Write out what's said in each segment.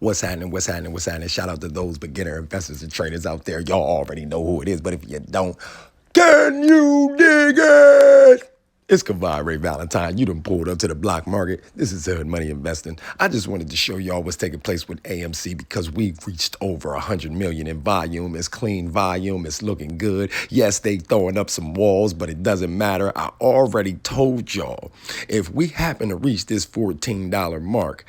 What's happening? What's happening? What's happening? Shout out to those beginner investors and traders out there. Y'all already know who it is, but if you don't, can you dig it? It's Kavai Ray Valentine. You done pulled up to the block market. This is Hood Money Investing. I just wanted to show y'all what's taking place with AMC because we've reached over 100 million in volume. It's clean volume. It's looking good. Yes, they throwing up some walls, but it doesn't matter. I already told y'all, if we happen to reach this $14 mark,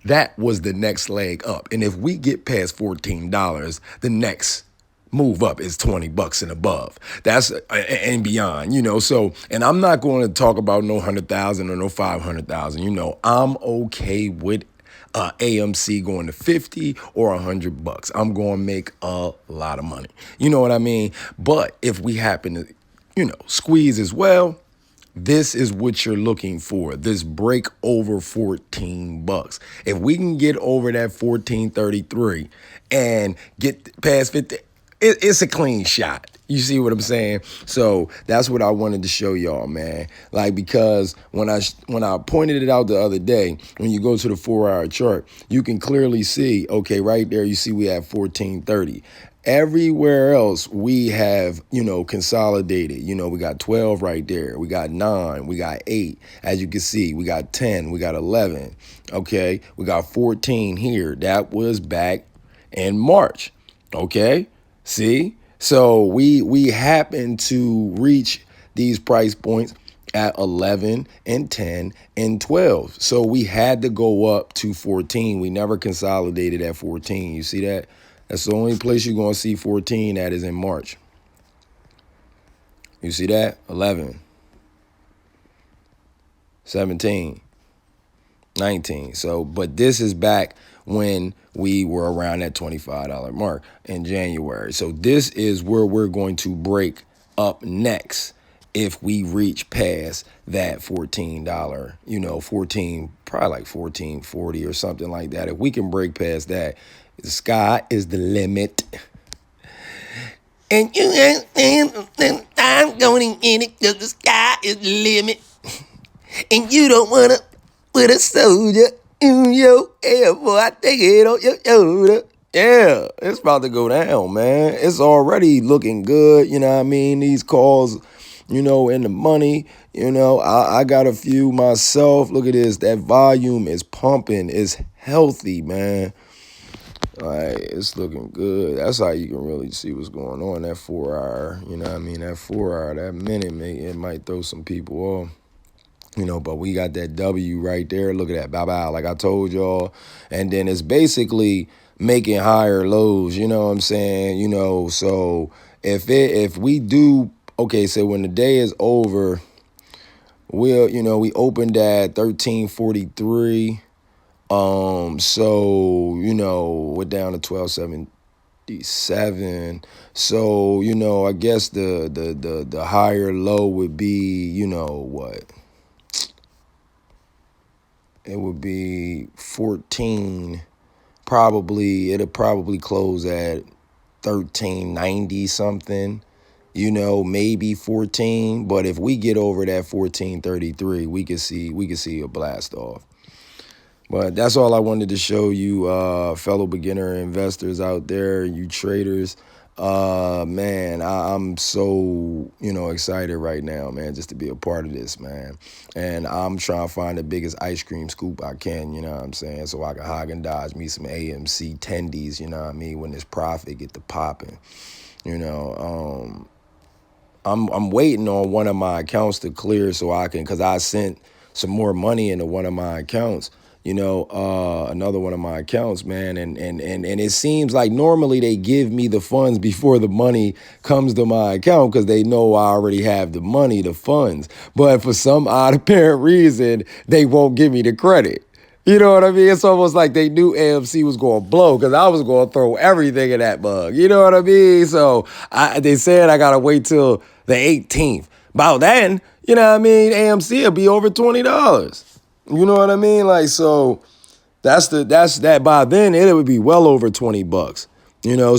that was the next leg up. And if we get past $14, the next move up is $20 and above. That's and beyond, So, and I'm not going to talk about no 100,000 or no 500,000. I'm okay with AMC going to 50 or $100. I'm going to make a lot of money. You know what I mean? But if we happen to, squeeze as well, this is what you're looking for. This break over $14. If we can get over that 14.33 and get past 50, it's a clean shot. You see what I'm saying? So that's what I wanted to show y'all, man. Because when I pointed it out the other day, when you go to the 4-hour chart, you can clearly see, okay, right there, you see we have 14.30. Everywhere else we have, consolidated. We got 12 right there. We got 9. We got 8. As you can see, we got 10. We got 11. Okay. We got 14 here. That was back in March. Okay. See? So we happen to reach these price points at 11 and 10 and 12. So we had to go up to 14. We never consolidated at 14. You see that? That's the only place you're going to see 14 at is in March. You see that? 11, 17, 19. So, but this is back when we were around that $25 mark in January. So this is where we're going to break up next if we reach past that $14, 14, probably like 14.40 or something like that. If we can break past that, the sky is the limit. And I'm going in it because the sky is the limit. And you don't want to put a soldier in your air, boy. I take it on your shoulder. Yeah, it's about to go down, man. It's already looking good. You know what I mean? These calls, in the money, I got a few myself. Look at this. That volume is pumping. It's healthy, man. It's looking good. That's how you can really see what's going on. That 4-hour, that 4-hour, that minute, it might throw some people off. But we got that W right there. Look at that. Bye-bye, like I told y'all. And then it's basically making higher lows, you know what I'm saying? So if we do, okay, so when the day is over, we opened at 1343. So, we're down to 1277. So, I guess the higher low would be, what? It would be 14. It'll probably close at 1390 something, maybe 14. But if we get over that 1433, we can see a blast off. But that's all I wanted to show you, fellow beginner investors out there, you traders. Man, I'm so, excited right now, man, just to be a part of this, man. And I'm trying to find the biggest ice cream scoop I can, you know what I'm saying? So I can Haagen-Dazs me some AMC tendies, you know what I mean? When this profit get to popping, I'm waiting on one of my accounts to clear so I can, because I sent some more money into one of my accounts. Another one of my accounts, man. And it seems like normally they give me the funds before the money comes to my account because they know I already have the money, the funds. But for some odd apparent reason, they won't give me the credit. You know what I mean? It's almost like they knew AMC was going to blow because I was going to throw everything in that mug. You know what I mean? So they said I got to wait till the 18th. By then, AMC will be over $20. You know what I mean? So that's that. By then it would be well over $20.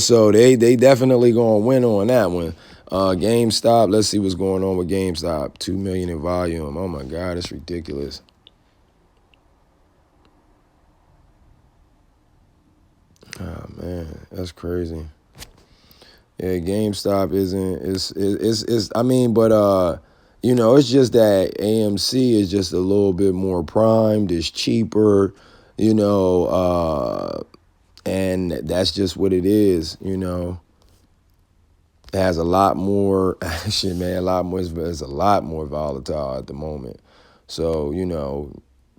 So they definitely gonna win on that one. GameStop, let's see what's going on with GameStop. 2 million in volume. Oh my God, it's ridiculous. Man, that's crazy. Yeah, GameStop isn't. It's. I mean, but it's just that AMC is just a little bit more primed. It's cheaper, you know, and that's just what it is. It has a lot more. Shit, man, a lot more. It's a lot more volatile at the moment. So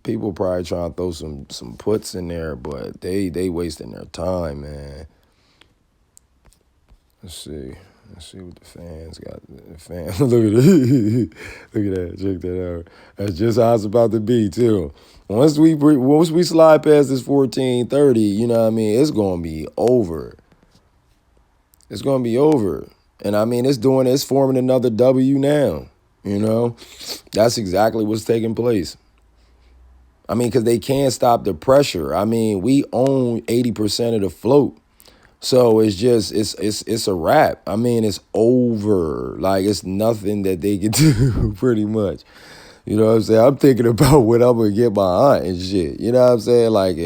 people probably trying to throw some puts in there, but they wasting their time, man. Let's see. Let's see what the fans got. The fans, look at it. Look at that. Check that out. That's just how it's about to be too. Once we slide past this 1430, what I mean, it's gonna be over. It's gonna be over. And I mean, it's forming another W now. That's exactly what's taking place. I mean, because they can't stop the pressure. I mean, we own 80% of the float. So it's a wrap. I mean, it's over. Like, it's nothing that they can do, pretty much. You know what I'm saying? I'm thinking about what I'm gonna get my aunt and shit. You know what I'm saying? Like,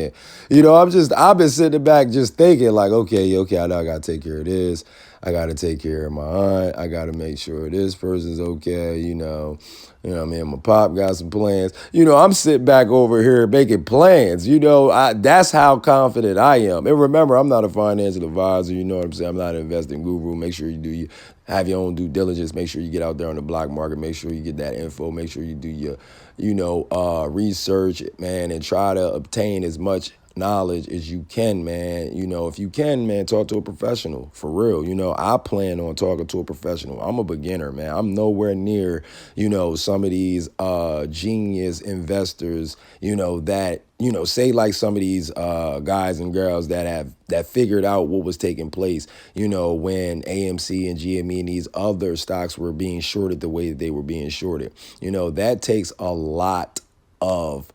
I've been sitting back just thinking, like, okay, I know I gotta take care of this. I gotta take care of my aunt. I gotta make sure this person's okay. What I mean, my pop got some plans. I'm sitting back over here making plans. That's how confident I am. And remember, I'm not a financial advisor. You know what I'm saying? I'm not an investing guru. Make sure you have your own due diligence. Make sure you get out there on the black market. Make sure you get that info. Make sure you do your, research, man, and try to obtain as much knowledge as you can, man. If you can, man, talk to a professional for real. I plan on talking to a professional. I'm a beginner, man. I'm nowhere near, some of these genius investors, that, say like some of these guys and girls that figured out what was taking place, when AMC and GME and these other stocks were being shorted the way that they were being shorted. That takes a lot of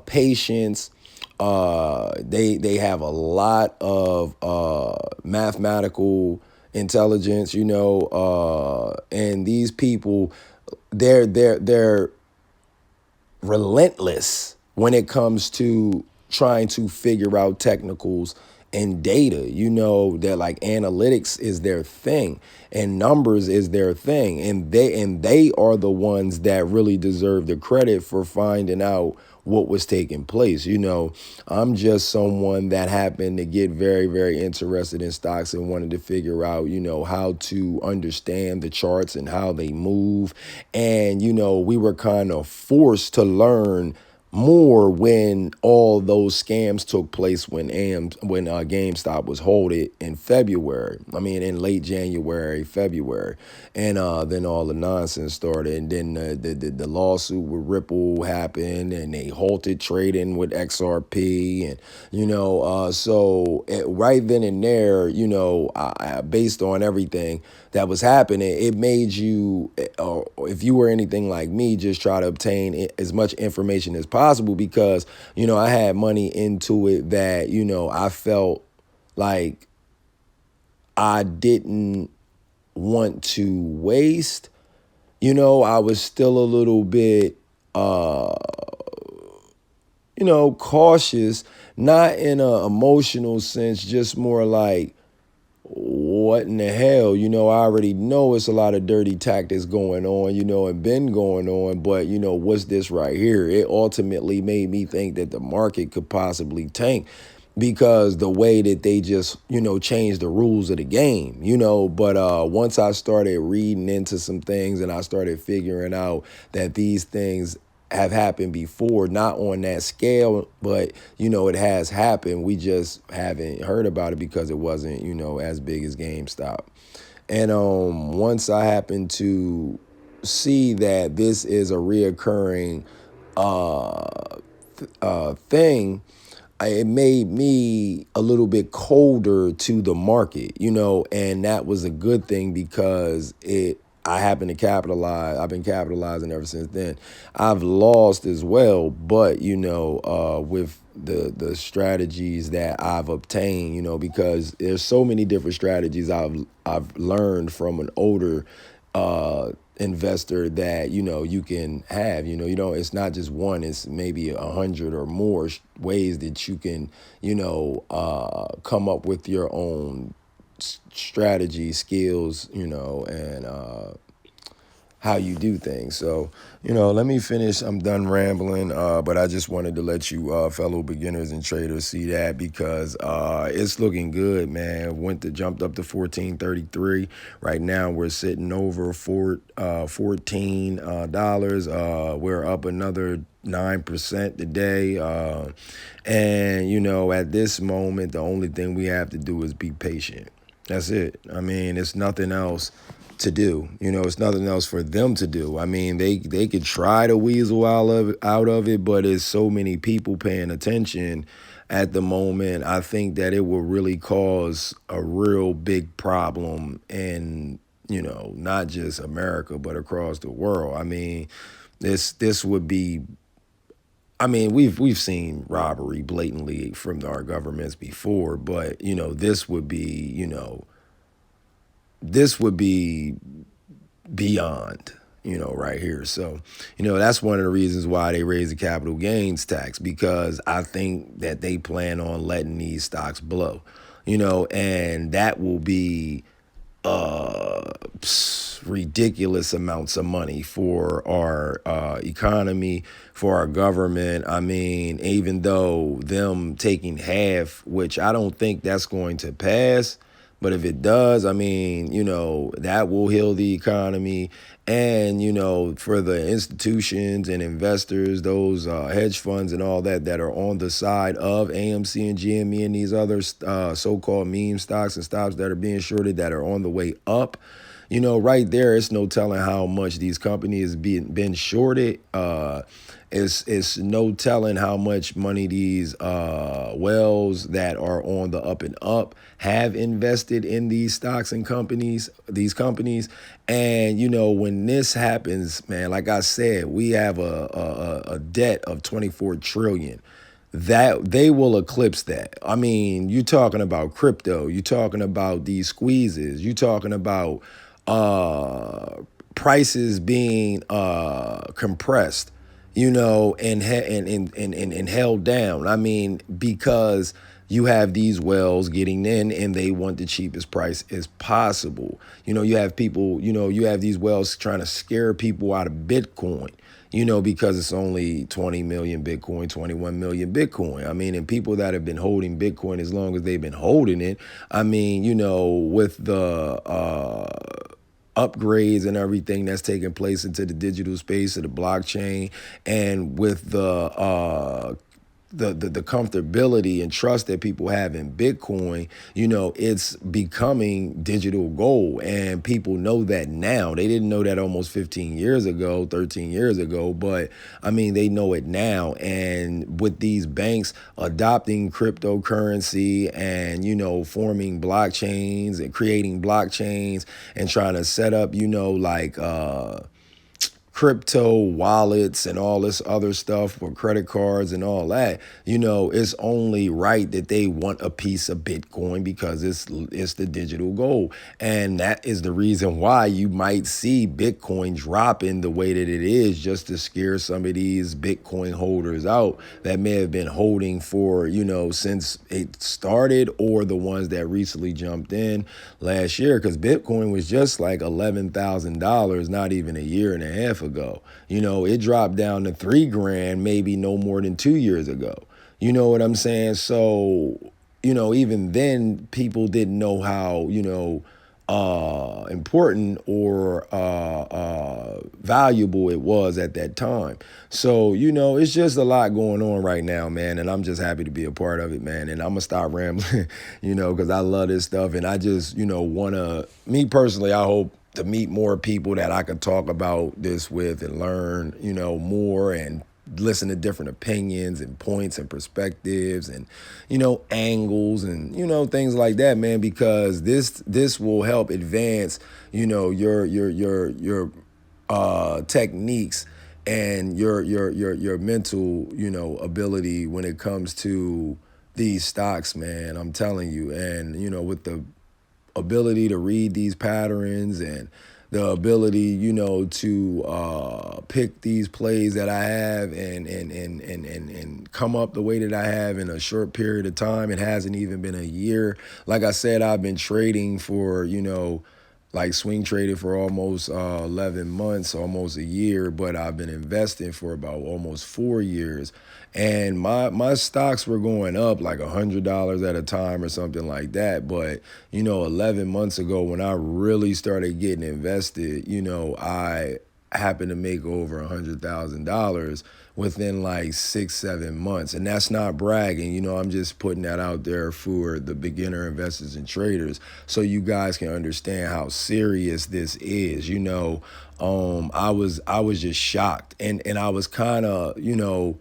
patience. They have a lot of mathematical intelligence, and these people, they're relentless when it comes to trying to figure out technicals and data. That like analytics is their thing and numbers is their thing, and they are the ones that really deserve the credit for finding out what was taking place. I'm just someone that happened to get very, very interested in stocks and wanted to figure out, how to understand the charts and how they move. And, we were kind of forced to learn more when all those scams took place when GameStop was halted in February. I mean, in late January, February, and then all the nonsense started, and then the lawsuit with Ripple happened, and they halted trading with XRP, and so right then and there, based on everything that was happening, it made you, if you were anything like me, just try to obtain as much information as possible, because, I had money into it that, I felt like I didn't want to waste. I was still a little bit, cautious, not in an emotional sense, just more like, what in the hell? I already know it's a lot of dirty tactics going on, and been going on, but, what's this right here? It ultimately made me think that the market could possibly tank because the way that they just, changed the rules of the game, but once I started reading into some things and I started figuring out that these things have happened before, not on that scale, but, it has happened. We just haven't heard about it because it wasn't, as big as GameStop. And once I happened to see that this is a reoccurring thing, it made me a little bit colder to the market, and that was a good thing because I happen to capitalize. I've been capitalizing ever since then. I've lost as well, but with the strategies that I've obtained, because there's so many different strategies I've learned from an older investor that you can have. It's not just one, it's maybe 100 or more ways that you can come up with your own strategy, skills, and how you do things. So, let me finish. I'm done rambling, but I just wanted to let you fellow beginners and traders see that, because it's looking good, man. Jumped up to 1433. Right now we're sitting over $14. We're up another 9% today. And at this moment, the only thing we have to do is be patient. That's it. I mean, it's nothing else to do. It's nothing else for them to do. I mean, they could try to weasel out of it, but it's so many people paying attention at the moment. I think that it will really cause a real big problem in, not just America, but across the world. I mean, this would be, I mean, we've seen robbery blatantly from our governments before, but this would be beyond, right here. So, that's one of the reasons why they raise the capital gains tax, because I think that they plan on letting these stocks blow, and that will be ridiculous amounts of money for our economy, for our government. I mean, even though them taking half, which I don't think that's going to pass, but if it does, I mean, that will heal the economy. And, for the institutions and investors, those hedge funds and all that are on the side of AMC and GME and these other so-called meme stocks and stocks that are being shorted that are on the way up, right there, it's no telling how much these companies been shorted. It's no telling how much money these whales that are on the up and up have invested in these stocks and these companies. And, when this happens, man, like I said, we have a debt of 24 trillion. That they will eclipse that. I mean, you're talking about crypto, you're talking about these squeezes, you're talking about prices being compressed, and held down. I mean, because you have these wells getting in and they want the cheapest price as possible. You have people, you have these wells trying to scare people out of Bitcoin, because it's only 20 million Bitcoin, 21 million Bitcoin. I mean, and people that have been holding Bitcoin as long as they've been holding it, I mean, with the upgrades and everything that's taking place into the digital space of the blockchain, and with the comfortability and trust that people have in Bitcoin, it's becoming digital gold. And people know that now. They didn't know that almost 15 years ago, 13 years ago, but I mean, they know it now. And with these banks adopting cryptocurrency and, forming blockchains and creating blockchains and trying to set up, crypto wallets and all this other stuff for credit cards and all that, it's only right that they want a piece of Bitcoin, because it's the digital gold. And that is the reason why you might see Bitcoin dropping the way that it is, just to scare some of these Bitcoin holders out that may have been holding for, since it started, or the ones that recently jumped in last year, because Bitcoin was just like $11,000 not even a year and a half ago. It dropped down to $3,000 maybe no more than 2 years ago. You know what I'm saying? So, even then people didn't know how, important or valuable it was at that time. So, it's just a lot going on right now, man. And I'm just happy to be a part of it, man. And I'm going to stop rambling, because I love this stuff. And I just, me personally, I hope to meet more people that I could talk about this with and learn, more, and listen to different opinions and points and perspectives and, angles and, things like that, man, because this will help advance, your techniques and your mental, ability when it comes to these stocks, man. I'm telling you. And, with the ability to read these patterns and the ability, you know, to pick these plays that I have and come up the way that I have in a short period of time. It hasn't even been a year. Like I said, I've been trading for, you know, like swing traded for almost 11 months, almost a year, but I've been investing for about almost 4 years. And my stocks were going up like $100 at a time or something like that. But, you know, 11 months ago when I really started getting invested, you know, I happened to make over $100,000 within like 6, 7 months. And that's not bragging, you know, I'm just putting that out there for the beginner investors and traders so you guys can understand how serious this is. You know, I was just shocked and I was kind of, you know,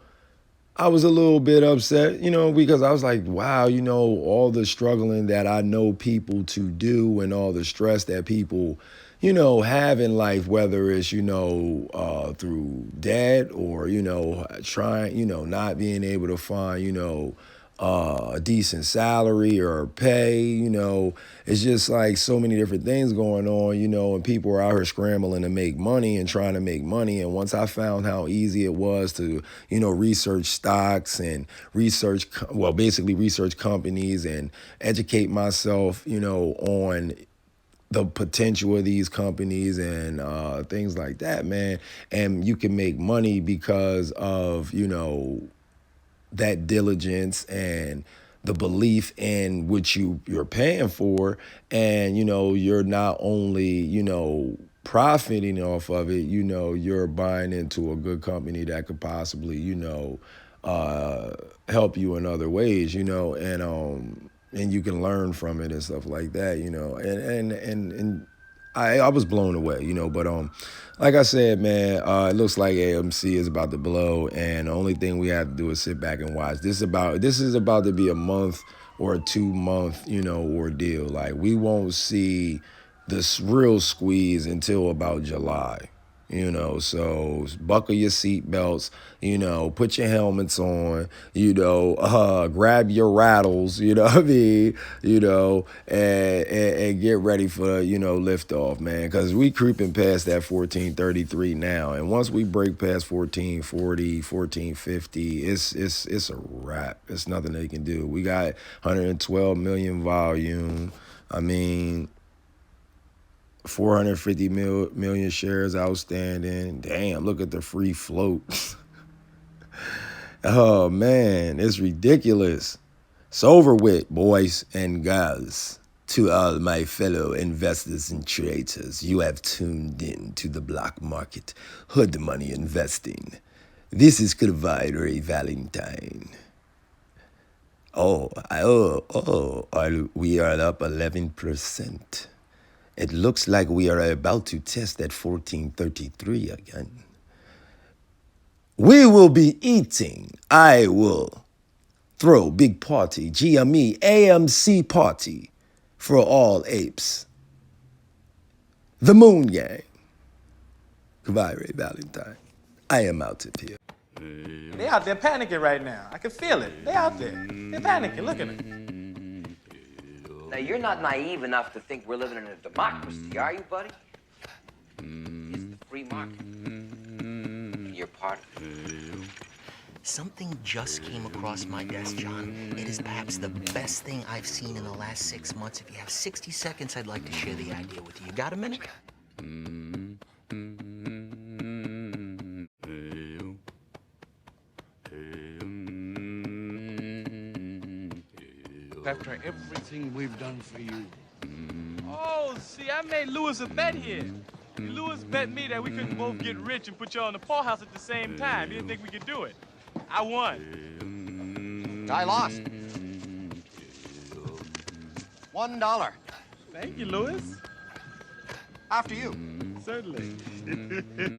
I was a little bit upset, you know, because I was like, wow, you know, all the struggling that I know people to do and all the stress that people, you know, have in life, whether it's, you know, through debt or, you know, trying, you know, not being able to find, you know, a decent salary or pay, you know, it's just like so many different things going on, you know, and people are out here scrambling to make money and trying to make money. And once I found how easy it was to, you know, research stocks and research, well, basically research companies and educate myself, you know, on the potential of these companies and things like that, man. And you can make money because of, you know, that diligence and the belief in which you're paying for. And, you know, you're not only, you know, profiting off of it, you know, you're buying into a good company that could possibly, you know, help you in other ways, you know, and you can learn from it and stuff like that, you know, and I was blown away, you know, but like I said, man, it looks like AMC is about to blow, and the only thing we have to do is sit back and watch. This is about to be a month or a 2 month, you know, ordeal. Like we won't see this real squeeze until about July. You know, so buckle your seatbelts, you know, put your helmets on, you know, grab your rattles, you know what I mean, you know, and get ready for, you know, liftoff, man, because we creeping past that 1433 now. And once we break past 1440, 1450, it's a wrap. It's nothing they can do. We got 112 million volume. I mean, 450 million shares outstanding. Damn, look at the free float. Oh, man, it's ridiculous. It's over with, boys and girls. To all my fellow investors and traders, you have tuned in to the black market, hood money investing. This is Ray Valentine. We are up 11%. It looks like we are about to test that 1433 again. We will be eating. I will throw big party, GME, AMC party for all apes. The Moon Gang. Goodbye, Ray Valentine. I am out of here. They out there panicking right now. I can feel it. They out there. They're panicking. Look at them. Now, you're not naive enough to think we're living in a democracy, are you, buddy? It's the free market. And you're part of it. Something just came across my desk, John. It is perhaps the best thing I've seen in the last 6 months. If you have 60 seconds, I'd like to share the idea with you. You got a minute? After everything we've done for you. Oh, see, I made Lewis a bet here. Lewis bet me that we couldn't both get rich and put you on the poorhouse at the same time. He didn't think we could do it. I won. I lost. $1. Thank you, Lewis. After you. Certainly.